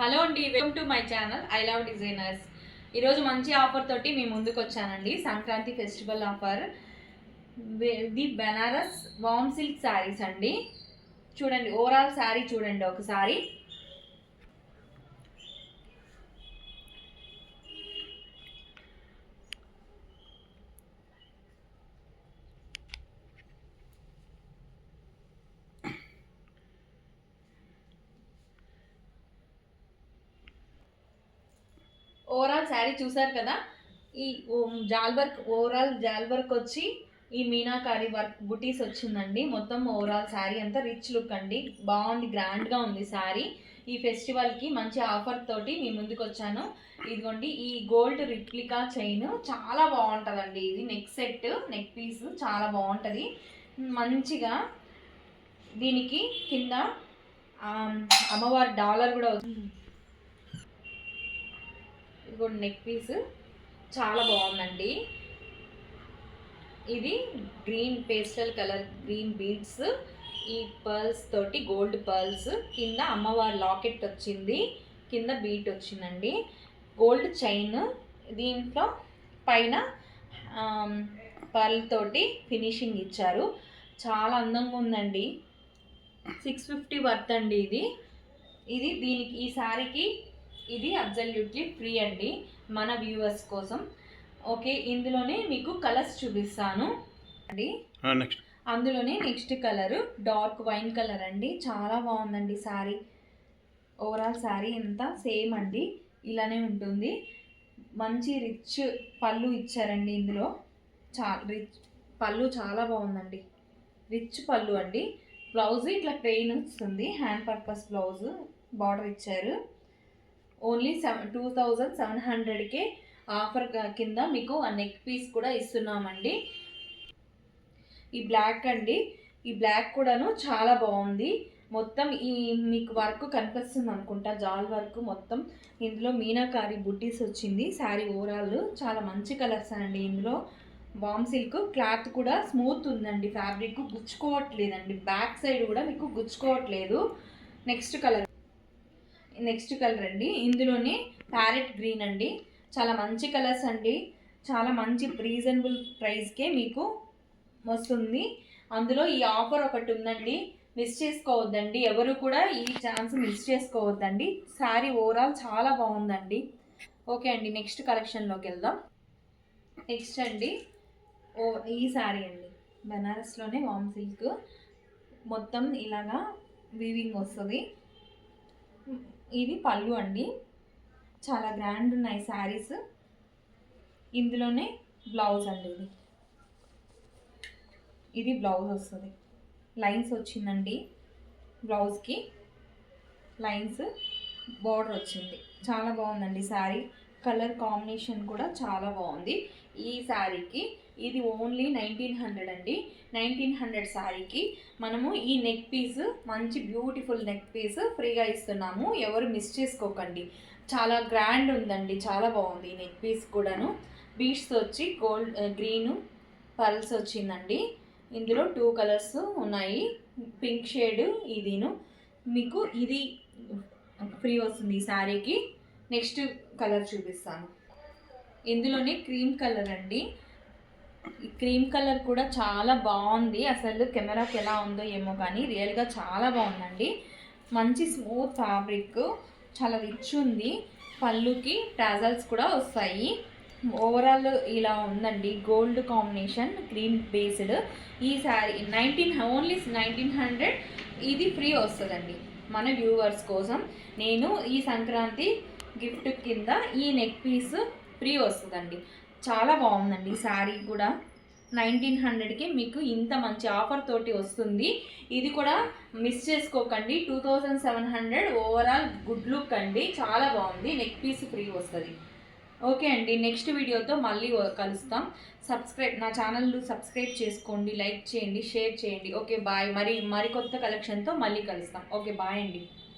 Hello అండి, welcome to my channel I love designers. ఈరోజు మంచి ఆఫర్ తోటి మీ ముందుకు వచ్చానండి. Sankranti festival offer. The Banaras warm silk saris అండి. చూడండి, ఓవరాల్ శారీ చూడండి ఒకసారి. ఓవరాల్ శారీ చూసారు కదా. ఈ జాల్ వర్క్, ఓవరాల్ జాల్ వర్క్ వచ్చి ఈ మీనాకారి వర్క్ బుటీస్ వచ్చిందండి. మొత్తం ఓవరాల్ శారీ అంతా రిచ్ లుక్ అండి. బాగుంది, గ్రాండ్గా ఉంది శారీ. ఈ ఫెస్టివల్కి మంచి ఆఫర్ తోటి మీ ముందుకు వచ్చాను. ఇదిగోండి, ఈ గోల్డ్ రిప్లికా చైన్ చాలా బాగుంటుందండి. ఇది నెక్ సెట్, నెక్ పీస్ చాలా బాగుంటుంది. మంచిగా దీనికి కింద అమ్మవారి డాలర్ కూడా వస్తుంది. ఇదిగోండి, నెక్ పీస్ చాలా బాగుందండి. ఇది green pastel colour green beads, ఈ పర్ల్స్ తోటి గోల్డ్ పర్ల్స్, కింద అమ్మవారి లాకెట్ వచ్చింది, కింద బీట్ వచ్చిందండి. గోల్డ్ చైన్, దీంట్లో పైన పర్ల్ తోటి ఫినిషింగ్ ఇచ్చారు. చాలా అందంగా ఉందండి. 650 వర్త్ అండి ఇది దీనికి, ఈ శారీకి ఇది అబ్సల్యూట్లీ ఫ్రీ అండి మన వ్యూవర్స్ కోసం. ఓకే, ఇందులోనే మీకు కలర్స్ చూపిస్తాను అండి. అందులోనే next colour dark wine colour అండి. చాలా బాగుందండి శారీ. ఓవరాల్ శారీ అంతా సేమ్ అండి, ఇలానే ఉంటుంది. మంచి రిచ్ పళ్ళు ఇచ్చారండి. ఇందులో రిచ్ పళ్ళు చాలా బాగుందండి. రిచ్ పళ్ళు అండి. బ్లౌజ్ ఇట్లా ప్లెయిన్ వస్తుంది, హ్యాండ్ పర్పస్ బ్లౌజ్, బార్డర్ ఇచ్చారు. ఓన్లీ 2700కే ఆఫర్ కింద మీకు ఆ నెక్ పీస్ కూడా ఇస్తున్నామండి. ఈ బ్లాక్ అండి, ఈ బ్లాక్ కూడాను చాలా బాగుంది. మొత్తం ఈ మీకు వర్క్ కనిపిస్తుంది అనుకుంటా, జాల్ వర్క్ మొత్తం. ఇందులో మీనాకారి బుట్టీస్ వచ్చింది. శారీ ఓవరాల్ చాలా మంచి కలర్స్ అండి. ఇందులో వామ్ సిల్క్ క్లాత్ కూడా స్మూత్ ఉందండి. ఫ్యాబ్రిక్ గుచ్చుకోవట్లేదండి, బ్యాక్ సైడ్ కూడా మీకు గుచ్చుకోవట్లేదు. నెక్స్ట్ కలర్ అండి, ఇందులోనే ప్యారెట్ గ్రీన్ అండి. చాలా మంచి కలర్స్ అండి. చాలా మంచి రీజనబుల్ ప్రైస్కే మీకు వస్తుంది. అందులో ఈ ఆఫర్ ఒకటి ఉందండి, మిస్ చేసుకోవద్దండి. ఎవరు కూడా ఈ ఛాన్స్ మిస్ చేసుకోవద్దండి. శారీ ఓవరాల్ చాలా బాగుందండి. ఓకే అండి, నెక్స్ట్ కలెక్షన్లోకి వెళ్దాం. నెక్స్ట్ అండి, ఈ శారీ అండి, బెనారస్లోనే వామ్ సిల్క్, మొత్తం ఇలాగా వీవింగ్ వస్తుంది. ఇది పళ్ళు అండి. చాలా గ్రాండ్ ఉన్నాయి శారీస్. ఇందులోనే బ్లౌజ్ అండి, ఇది బ్లౌజ్ వస్తుంది. లైన్స్ వచ్చిందండి, బ్లౌజ్కి లైన్స్, బార్డర్ వచ్చింది. చాలా బాగుందండి శారీ. కలర్ కాంబినేషన్ కూడా చాలా బాగుంది ఈ శారీకి. ఇది ఓన్లీ 1900 అండి. 1900 శారీకి మనము ఈ నెక్ పీస్, మంచి బ్యూటిఫుల్ నెక్ పీస్ ఫ్రీగా ఇస్తున్నాము. ఎవరు మిస్ చేసుకోకండి. చాలా గ్రాండ్ ఉందండి, చాలా బాగుంది ఈ నెక్ పీస్ కూడాను. బీడ్స్ వచ్చి గోల్డ్ గ్రీను పర్ల్స్ వచ్చిందండి. ఇందులో 2 కలర్స్ ఉన్నాయి, పింక్ షేడ్ ఇదిను. మీకు ఇది ఫ్రీ వస్తుంది ఈ శారీకి. నెక్స్ట్ కలర్ చూపిస్తాను. ఇందులోనే క్రీమ్ కలర్ అండి. ఈ క్రీమ్ కలర్ కూడా చాలా బాగుంది. అసలు కెమెరాకి ఎలా ఉందో ఏమో కానీ రియల్గా చాలా బాగుందండి. మంచి స్మూత్ ఫ్యాబ్రిక్, చాలా రిచ్ ఉంది. పళ్ళుకి టాజల్స్ కూడా వస్తాయి. ఓవరాల్ ఇలా ఉందండి. Gold combination, cream based. ఈ శారీ ఓన్లీ 1900 ఇది ఫ్రీ వస్తుందండి మన వ్యూవర్స్ కోసం. నేను ఈ సంక్రాంతి గిఫ్ట్ కింద ఈ నెక్ పీస్ ఫ్రీ వస్తుందండి. చాలా బాగుందండి శారీ కూడా. 1900కి మీకు ఇంత మంచి ఆఫర్ తోటి వస్తుంది. ఇది కూడా మిస్ చేసుకోకండి. 2700 ఓవరాల్ గుడ్ లుక్ అండి. చాలా బాగుంది. నెక్ పీస్ ఫ్రీ వస్తుంది. ఓకే అండి, నెక్స్ట్ వీడియోతో మళ్ళీ కలుస్తాం. నా ఛానల్ సబ్స్క్రైబ్ చేసుకోండి, లైక్ చేయండి, షేర్ చేయండి. Okay bye. మరికొత్త కలెక్షన్తో మళ్ళీ కలుస్తాం. ఓకే బాయ్ అండి.